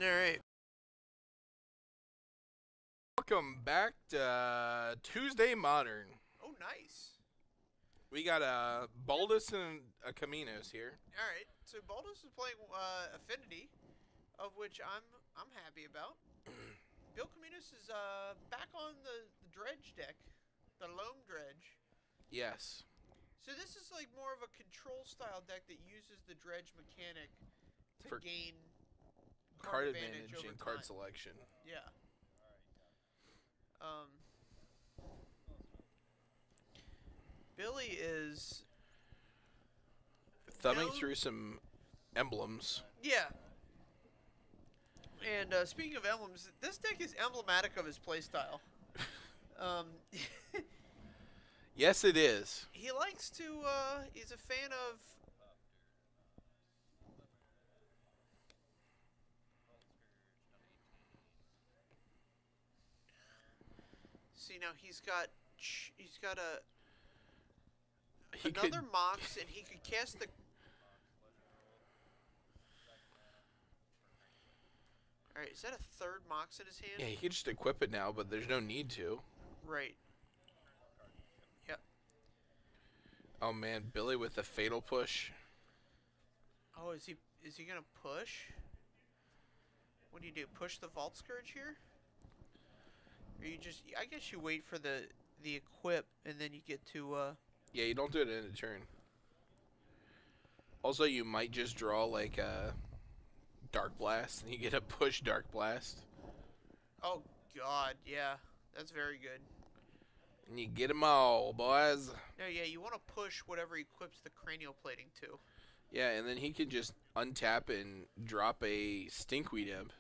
Alright. Welcome back to Tuesday Modern. Oh, nice. We got a Baldus and a Comminos here. Alright, so Baldus is playing Affinity, of which I'm happy about. Bill Comminos is back on the Dredge deck, the Loam Dredge. Yes. So this is like more of a control style deck that uses the Dredge mechanic to gain card advantage over and time. card selection. Yeah. Billy is thumbing through some emblems. Yeah. And speaking of emblems, this deck is emblematic of his playstyle. Yes, it is. He likes to, he's a fan of... See, now he's got another Mox, and he could cast the... Alright, is that a third Mox in his hand? Yeah, he could just equip it now, but there's no need to. Right. Yep. Oh man, Billy with the fatal push. Oh, is he gonna push? What do you do? Push the Vault Scourge here? Or you just... I guess you wait for the equip, and then you get to, Yeah, you don't do it in a turn. Also, you might just draw, like, a Dark Blast, and you get a push Dark Blast. Oh, God, yeah. That's very good. And you get them all, boys. No, yeah, you want to push whatever he equips the cranial plating to. Yeah, and then he can just untap and drop a Stinkweed Imp.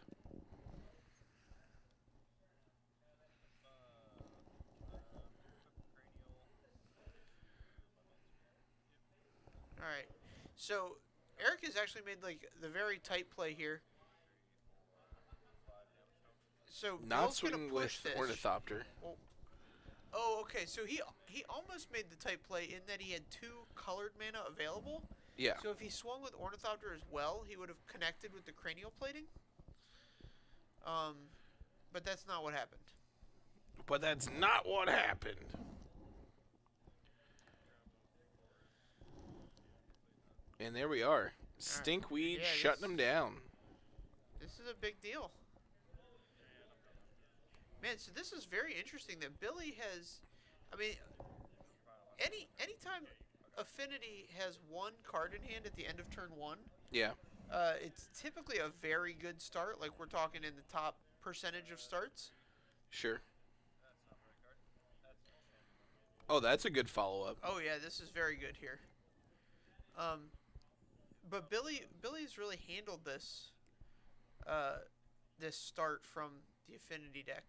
Alright. So, Erik has actually made, like, the very tight play here. So, not swinging with Ornithopter. Well, oh, okay. So he almost made the tight play in that he had 2 colored mana available. Yeah. So if he swung with Ornithopter as well, he would have connected with the cranial plating. But that's not what happened. But that's not what happened. And there we are. Stinkweed shutting them down. This is a big deal. Man, so this is very interesting that Billy has... I mean, anytime Affinity has 1 card in hand at the end of turn 1... Yeah. It's typically a very good start. Like, we're talking in the top percentage of starts. Sure. Oh, that's a good follow-up. Oh, yeah, this is very good here. But Billy's really handled this this start from the Affinity deck.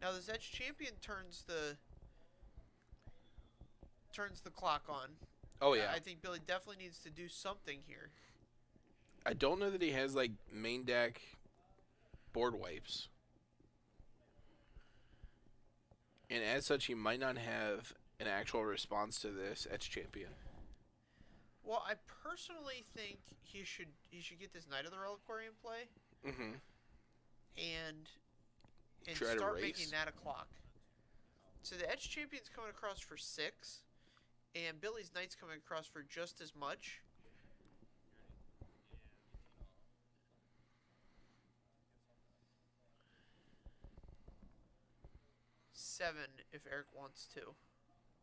Now, the Dredge Champion turns the clock on. Oh, yeah. I think Billy definitely needs to do something here. I don't know that he has, like, main deck board wipes. And as such, he might not have an actual response to this Edge Champion. Well, I personally think he should get this Knight of the Reliquary in play. Mm-hmm. And try start making that a clock. So the Edge Champion's coming across for 6, and Billy's Knight's coming across for just as much. $7 if Erik wants to.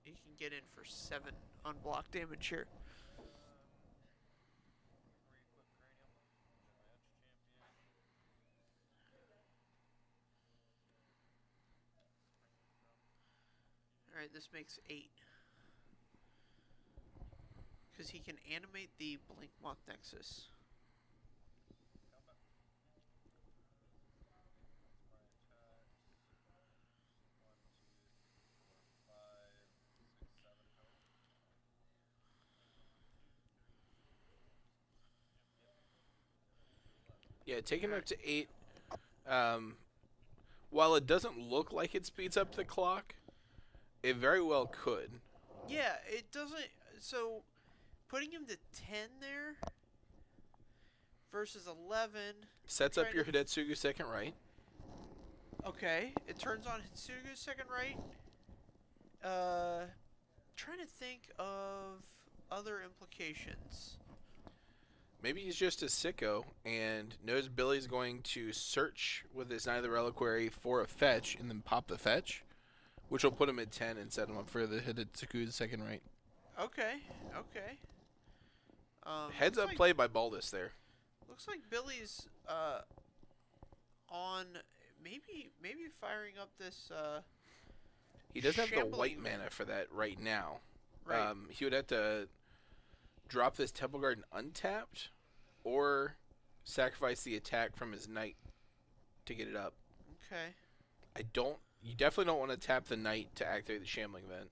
He can get in for 7 unblocked damage here. Alright, this makes 8. Because he can animate the Blinkmoth Nexus. Yeah, taking up to 8. While it doesn't look like it speeds up the clock, it very well could. Yeah, it doesn't... So, putting him to 10 there versus 11. Sets up your Hidetsugu second right. Okay, it turns on Hitsugu's second right. Trying to think of other implications. Maybe he's just a sicko and knows Billy's going to search with his Knight of the Reliquary for a fetch and then pop the fetch, which will put him at 10 and set him up for the Hidetsugu's second right. Okay, okay. Heads up play by Baldus there. Looks like Billy's on maybe firing up this. He doesn't have the white mana for that right now. Right. He would have to drop this Temple Garden untapped, or sacrifice the attack from his Knight to get it up. Okay. You definitely don't want to tap the Knight to activate the Shambling Vent.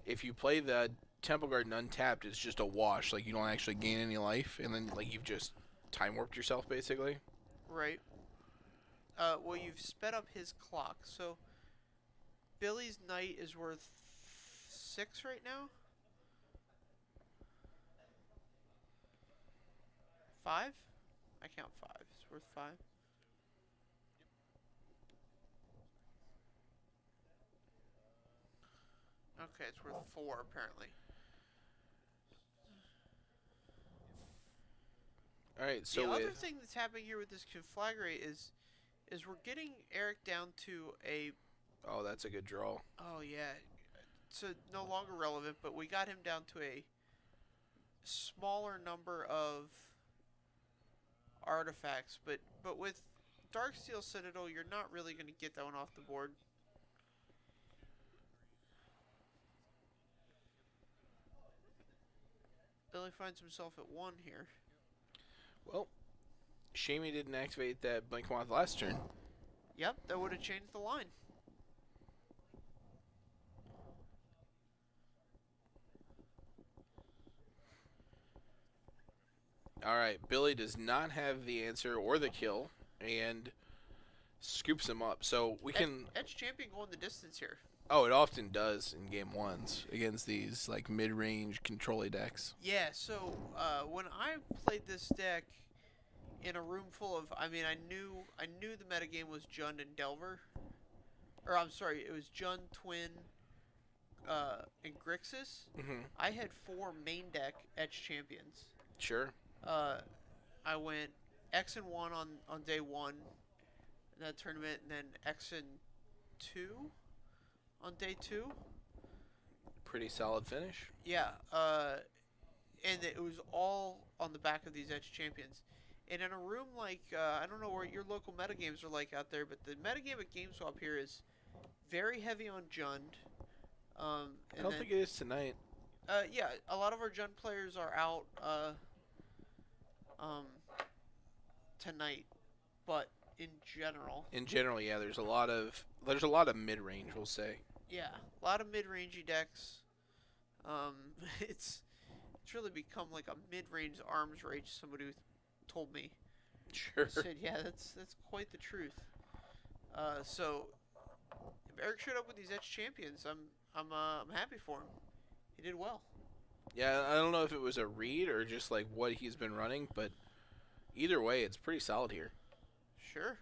If you play the Temple Garden untapped, it's just a wash. Like, you don't actually gain any life, and then like you've just time warped yourself basically. Right. Well, you've sped up his clock, so Billy's Knight is worth 6 right now. 5? I count 5. It's worth 5. Okay, it's worth 4 apparently. Alright, so the other thing that's happening here with this Conflagrate is we're getting Erik down to a... Oh, that's a good draw. Oh, yeah. It's no longer relevant, but we got him down to a smaller number of artifacts. But with Darksteel Citadel, you're not really going to get that one off the board. Billy finds himself at 1 here. Well, shame he didn't activate that Blink Moth last turn. Yep, that would have changed the line. Alright, Billy does not have the answer or the kill, and scoops him up. So we can... Edge Champion going the distance here. Oh, it often does in game 1s against these like mid-range control-y decks. Yeah, so when I played this deck in a room full of... I mean, I knew the metagame was Jund and Delver. Or, I'm sorry, it was Jund, Twin, and Grixis. I had 4 main deck Edge Champions. Sure. I went X and 1 on day 1 in that tournament, and then X and 2 on day 2. Pretty solid finish. Yeah, and it was all on the back of these Edge Champions. And in a room like, I don't know what your local metagames are like out there, but the metagame at GameSwap here is very heavy on Jund. I don't think it is tonight. Yeah, a lot of our Jund players are out tonight, but in general, yeah, there's a lot of mid-range, we'll say. Yeah, a lot of mid-rangey decks. It's really become like a mid-range arms race. Somebody told me. Sure. Said, yeah, that's quite the truth. So if Erik showed up with these Edge Champions, I'm happy for him. He did well. Yeah, I don't know if it was a read or just like what he's been running, but either way, it's pretty solid here. Sure.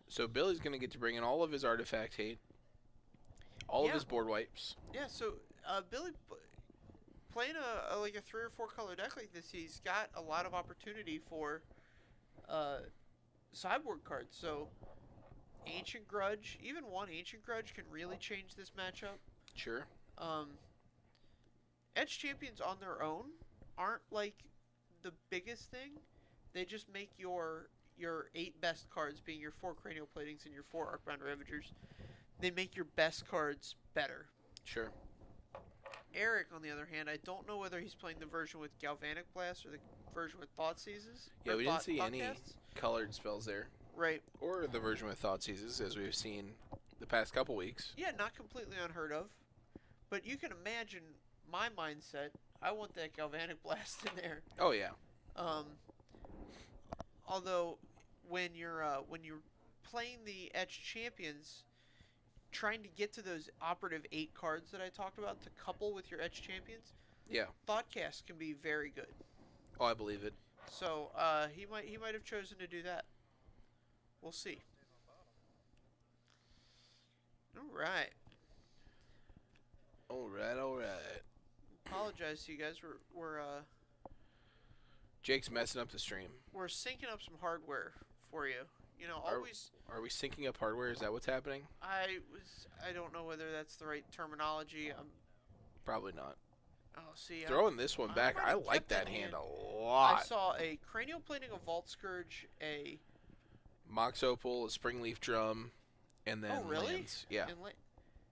So Billy's going to get to bring in all of his artifact hate, all of his board wipes. Yeah, so Billy, playing like a 3 or 4 color deck like this, he's got a lot of opportunity for sideboard cards. So Ancient Grudge, even one Ancient Grudge can really change this matchup. Sure. Edge Champions on their own aren't like the biggest thing. They just make your 8 best cards, being your 4 Cranial Platings and your 4 Arcbound Ravagers, they make your best cards better. Sure. Erik, on the other hand, I don't know whether he's playing the version with Galvanic Blast or the version with Thought Seizes. Yeah, we didn't see any Casts. colored spells there. Right. Or the version with Thought Seizes, as we've seen the past couple weeks. Yeah, not completely unheard of. But you can imagine my mindset. I want that Galvanic Blast in there. Oh, yeah. Although when you're playing the Edge Champions, trying to get to those operative 8 cards that I talked about to couple with your Edge Champions, Yeah. Thoughtcast can be very good. Oh, I believe it. So he might have chosen to do that. We'll see. All right. All right. Apologize to you guys. Jake's messing up the stream. We're syncing up some hardware for you. You know, always. Are we syncing up hardware? Is that what's happening? I don't know whether that's the right terminology. Probably not. Oh, see. Throwing this one back, I like that hand a lot. I saw a cranial plating, a Vault Scourge, a Mox Opal, a Springleaf Drum, and then oh, really? lands. Yeah.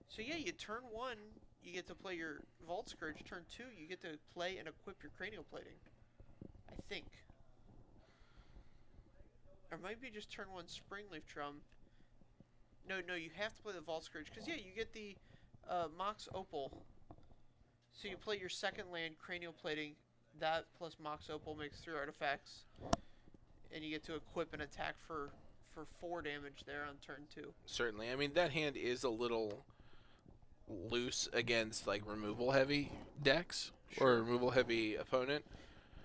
So yeah, you turn 1, you get to play your Vault Scourge. Turn 2, you get to play and equip your cranial plating. I think. Or might be just turn 1 Springleaf Drum. No, you have to play the Vault Scourge because yeah, you get the Mox Opal. So you play your second land, cranial plating. That plus Mox Opal makes 3 artifacts, and you get to equip and attack for 4 damage there on turn 2. Certainly. I mean, that hand is a little loose against like removal heavy decks or a removal heavy opponent.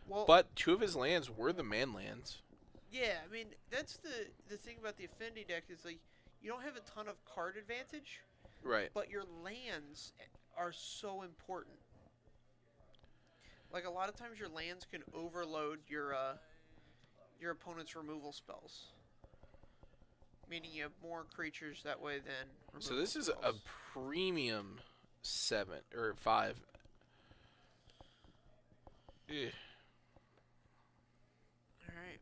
Well, but 2 of his lands were the man lands. Yeah, I mean that's the thing about the Affinity deck is like you don't have a ton of card advantage, right? But your lands are so important. Like a lot of times your lands can overload your opponent's removal spells. Meaning you have more creatures that way than removal So this is spells. a premium 7 or 5. Ugh. Alright.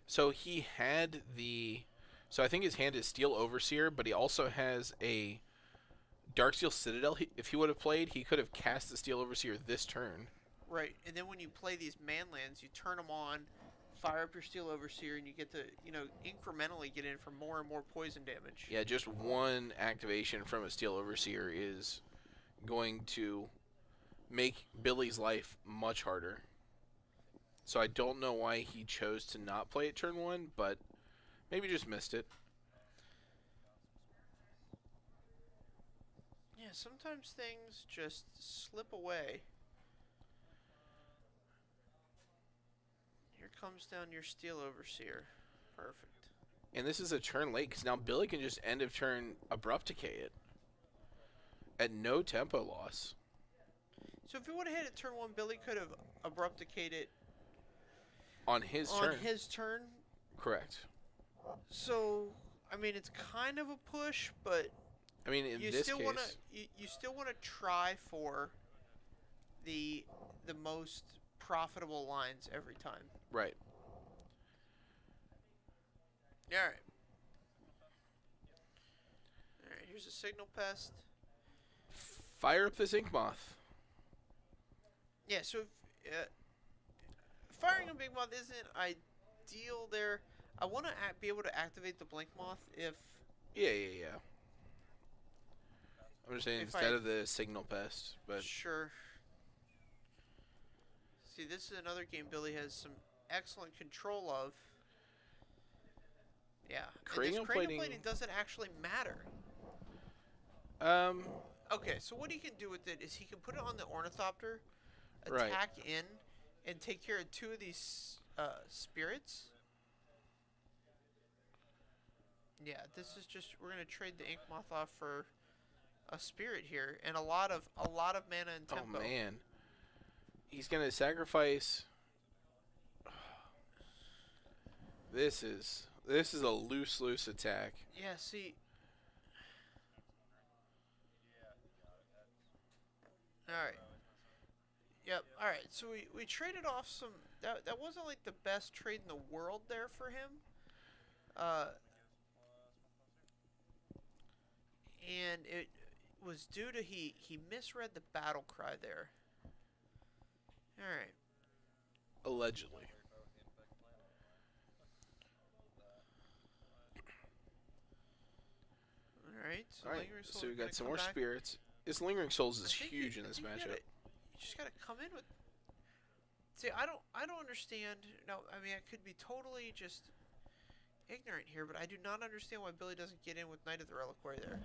So he had the... So I think his hand is Steel Overseer, but he also has a Darksteel Citadel. If he would have played, he could have cast the Steel Overseer this turn. Right, and then when you play these man lands, you turn them on, fire up your Steel Overseer, and you get to, incrementally get in for more and more poison damage. Yeah, just one activation from a Steel Overseer is going to make Billy's life much harder. So I don't know why he chose to not play it turn 1, but maybe just missed it. Yeah, sometimes things just slip away. Here comes down your Steel Overseer. Perfect. And this is a turn late, because now Billy can just end of turn Abrupt Decay it. At no tempo loss. So if he would have hit it turn 1, Billy could have Abrupt Decayed it on his turn. On his turn? Correct. So, I mean, it's kind of a push, but... I mean, in this case... You still want to try for the most profitable lines every time. Right. Alright. Alright, here's a Signal Pest. Fire up this Ink Moth. Yeah, so firing a Big Moth isn't ideal there. I want to be able to activate the Blink Moth if... Yeah. I'm just saying instead of the Signal Pest, but... Sure. See, this is another game Billy has some excellent control of. Yeah. Cranial plating doesn't actually matter. Okay, so what he can do with it is he can put it on the Ornithopter, attack in, and take care of 2 of these spirits. Yeah, this is just we're gonna trade the Ink Moth off for a spirit here and a lot of mana and tempo. Oh man, he's gonna sacrifice. This is a loose attack. Yeah, see. Alright. Yep, alright, so we traded off some... That wasn't like the best trade in the world there for him. And it was due to he misread the battle cry there. Alright. Allegedly. Alright, so we got some more spirits. His Lingering Souls is huge in this matchup. You just gotta come in with... See, I don't understand... No, I mean, I could be totally just ignorant here, but I do not understand why Billy doesn't get in with Knight of the Reliquary there.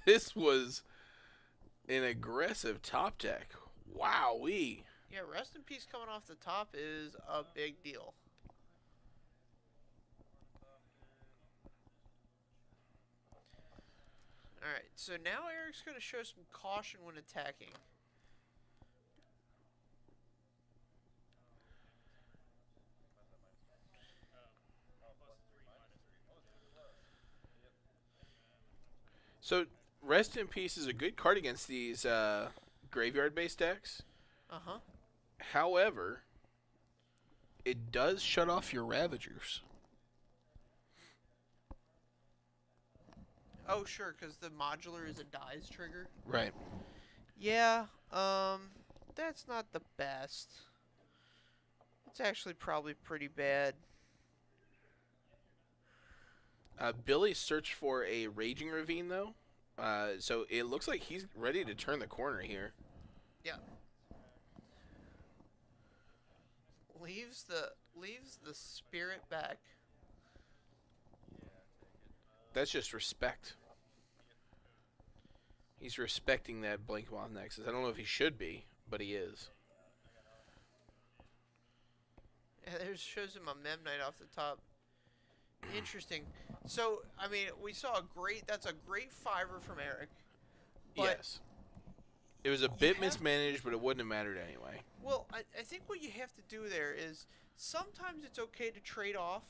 This was an aggressive top deck. Wowee. Yeah, Rest in Peace coming off the top is a big deal. Alright, so now Eric's going to show some caution when attacking. So, Rest in Peace is a good card against these graveyard-based decks. Uh-huh. However, it does shut off your Ravagers. Oh, sure, because the modular is a dies trigger. Right. Yeah, that's not the best. It's actually probably pretty bad. Billy searched for a Raging Ravine, though. So it looks like he's ready to turn the corner here. Yeah. Leaves the spirit back. That's just respect. He's respecting that Blinkmoth Nexus. I don't know if he should be, but he is. Yeah, there shows him a Mem Knight off the top. Interesting. So, I mean, we saw that's a great fiver from Erik. Yes. It was a bit mismanaged, but it wouldn't have mattered anyway. Well, I think what you have to do there is sometimes it's okay to trade off,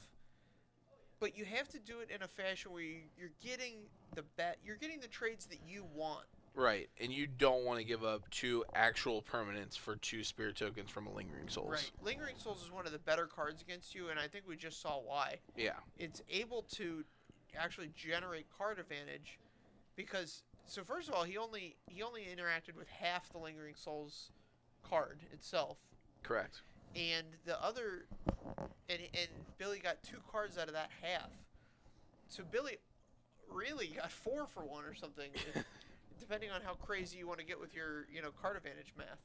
but you have to do it in a fashion where you're getting the trades that you want. Right, and you don't want to give up 2 actual permanents for 2 spirit tokens from a Lingering Souls. Right. Lingering Souls is one of the better cards against you, and I think we just saw why. Yeah. It's able to actually generate card advantage because, so first of all, he only interacted with half the Lingering Souls card itself. Correct. And the other, and Billy got 2 cards out of that half. So Billy really got 4 for 1 or something. Depending on how crazy you want to get with your, card advantage math.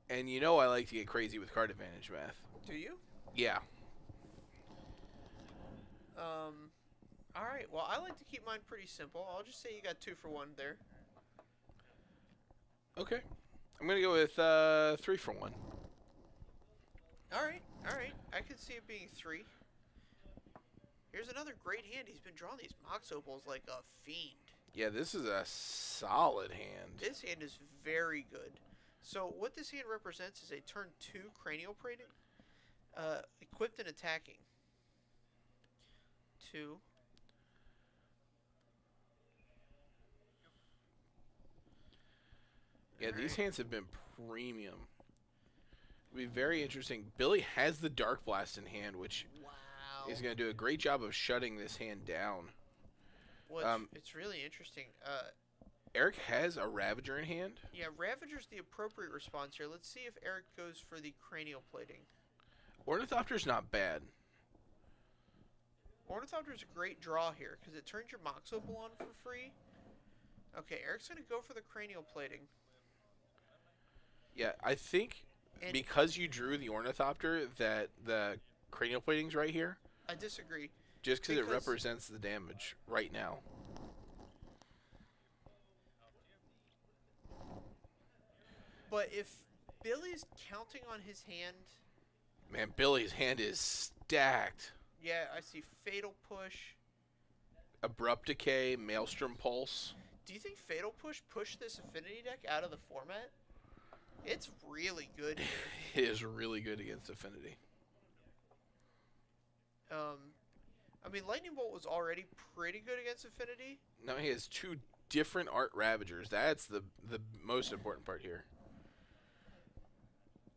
And you know I like to get crazy with card advantage math. Do you? Yeah. All right. Well, I like to keep mine pretty simple. I'll just say you got 2 for 1 there. Okay. I'm going to go with 3 for 1. All right. All right. I could see it being 3. Here's another great hand. He's been drawing these Mox Opals like a fiend. Yeah, this is a solid hand. This hand is very good. So what this hand represents is a turn 2 cranial plating, equipped and attacking. 2. Yeah, these hands have been premium. It'll be very interesting. Billy has the Dark Blast in hand, which is going to do a great job of shutting this hand down. Well, it's really interesting. Erik has a Ravager in hand. Yeah, Ravager's the appropriate response here. Let's see if Erik goes for the cranial plating. Ornithopter's not bad. Ornithopter's a great draw here because it turns your Mox Opal on for free. Okay, Eric's going to go for the cranial plating. Yeah, I think because you drew the Ornithopter that the cranial plating's right here. I disagree. Just because it represents the damage right now. But if Billy's counting on his hand... Man, Billy's hand is stacked. Yeah, I see Fatal Push. Abrupt Decay, Maelstrom Pulse. Do you think Fatal Push pushed this Affinity deck out of the format? It's really good. It is really good against Affinity. I mean, Lightning Bolt was already pretty good against Affinity. No, he has 2 different Art Ravagers. That's the most important part here.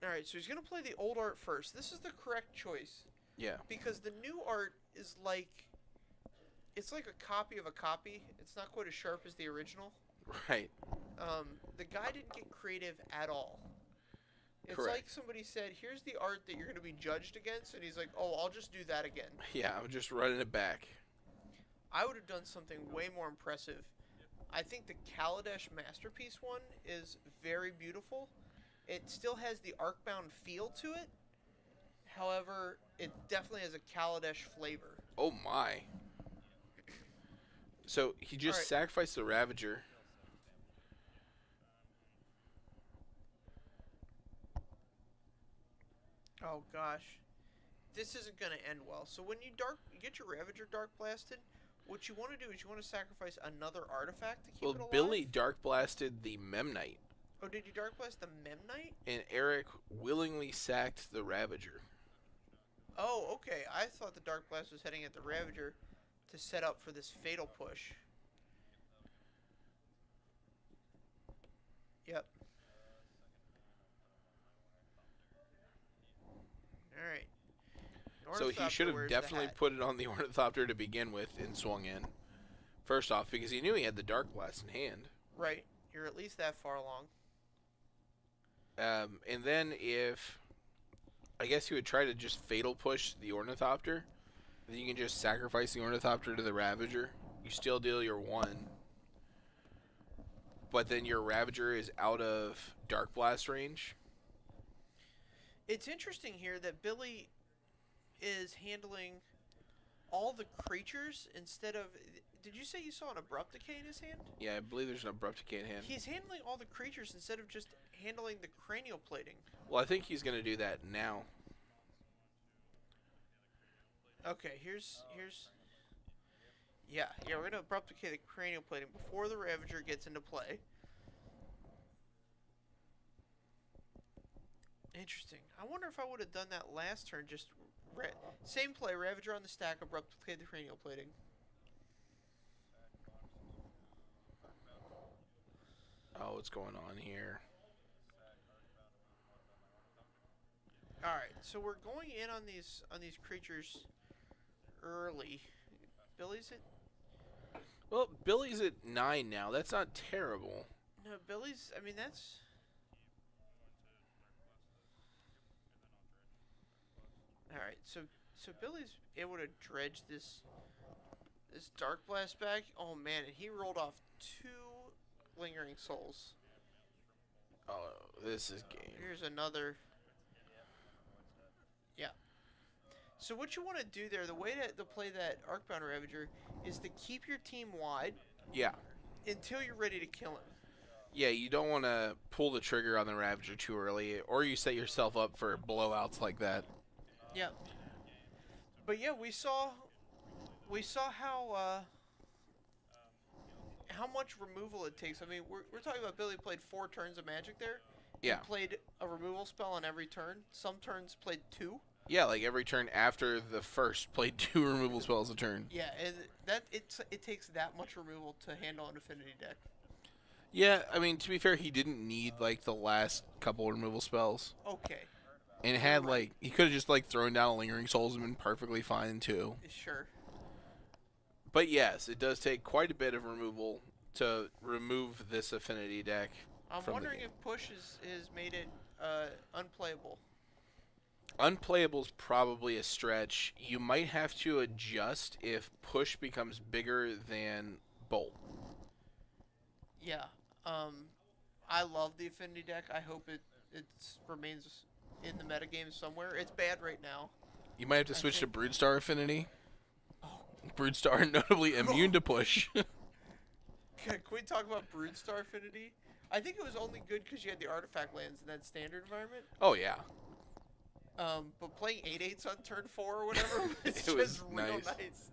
Alright, so he's going to play the old art first. This is the correct choice. Yeah. Because the new art is like... It's like a copy of a copy. It's not quite as sharp as the original. Right. The guy didn't get creative at all. It's Correct. like somebody said, here's the art that you're going to be judged against, and he's like, oh, I'll just do that again. Yeah, I'm just running it back. I would have done something way more impressive. I think the Kaladesh Masterpiece one is very beautiful. It still has the Arcbound feel to it. However, it definitely has a Kaladesh flavor. Oh my. So he just Alright. sacrificed the Ravager. Oh gosh, this isn't gonna end well. So when you get your Ravager dark blasted, what you want to do is you want to sacrifice another artifact to keep it Well, alive. Billy dark blasted the Memnite, Oh, did you dark blast the Memnite? and Erik willingly sacked the Ravager. Oh, okay. I thought the dark blast was heading at the Ravager to set up for this fatal push. Yep. Alright. So he should have definitely put it on the Ornithopter to begin with and swung in. First off, because he knew he had the Dark Blast in hand. Right. You're at least that far along. And then if... I guess he would try to just fatal push the Ornithopter. Then you can just sacrifice the Ornithopter to the Ravager. You still deal your 1. But then your Ravager is out of Dark Blast range. It's interesting here that Billy is handling all the creatures instead of... Did you say you saw an Abrupt Decay in his hand? Yeah, I believe there's an Abrupt Decay in hand. He's handling all the creatures instead of just handling the cranial plating. Well, I think he's going to do that now. Okay, here's... Yeah, we're going to Abrupt Decay the cranial plating before the Ravager gets into play. Interesting. I wonder if I would have done that last turn. Just same play, Ravager on the stack, Abrupt Decay the cranial plating. Oh, what's going on here? All right, so we're going in on these creatures early. Billy's at... Well, Billy's at 9 now. That's not terrible. No, Billy's... I mean, that's... Alright, so Billy's able to dredge this Dark Blast back. Oh, man, and he rolled off 2 Lingering Souls. Oh, this is game. Here's another... Yeah. So what you want to do there, the way to play that Arcbound Ravager is to keep your team wide. Yeah. Until you're ready to kill him. Yeah, you don't want to pull the trigger on the Ravager too early, or you set yourself up for blowouts like that. Yeah. But yeah, we saw how much removal it takes. I mean, we're talking about Billy played 4 turns of Magic there. Yeah. He played a removal spell on every turn. Some turns played 2. Yeah, like every turn after the first played 2 removal spells a turn. Yeah, and it takes that much removal to handle an Affinity deck. Yeah, I mean, to be fair, he didn't need like the last couple removal spells. Okay. And it had like he could have just like thrown down a Lingering Souls and been perfectly fine too. Sure. But yes, it does take quite a bit of removal to remove this Affinity deck. I'm wondering if push has made it unplayable. Unplayable is probably a stretch. You might have to adjust if push becomes bigger than bolt. Yeah. I love the Affinity deck. I hope it remains in the metagame somewhere. It's bad right now. You might have to switch to Broodstar Affinity. Oh. Broodstar notably immune to push. Can we talk about Broodstar Affinity? I think it was only good because you had the artifact lands in that standard environment. Oh, yeah. But playing 8/8s on turn 4 or whatever was it just was real nice. nice.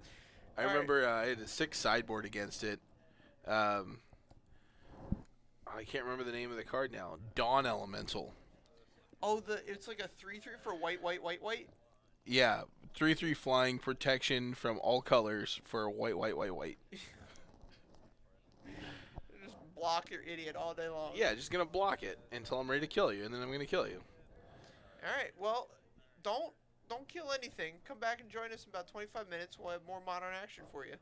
I remember I had a 6 sideboard against it. I can't remember the name of the card now. Dawn Elemental. Oh, it's like a 3/3 for white. Yeah, 3/3 flying protection from all colors for white. Just block your idiot all day long. Yeah, just gonna block it until I'm ready to kill you, and then I'm gonna kill you. All right. Well, don't kill anything. Come back and join us in about 25 minutes. We'll have more modern action for you.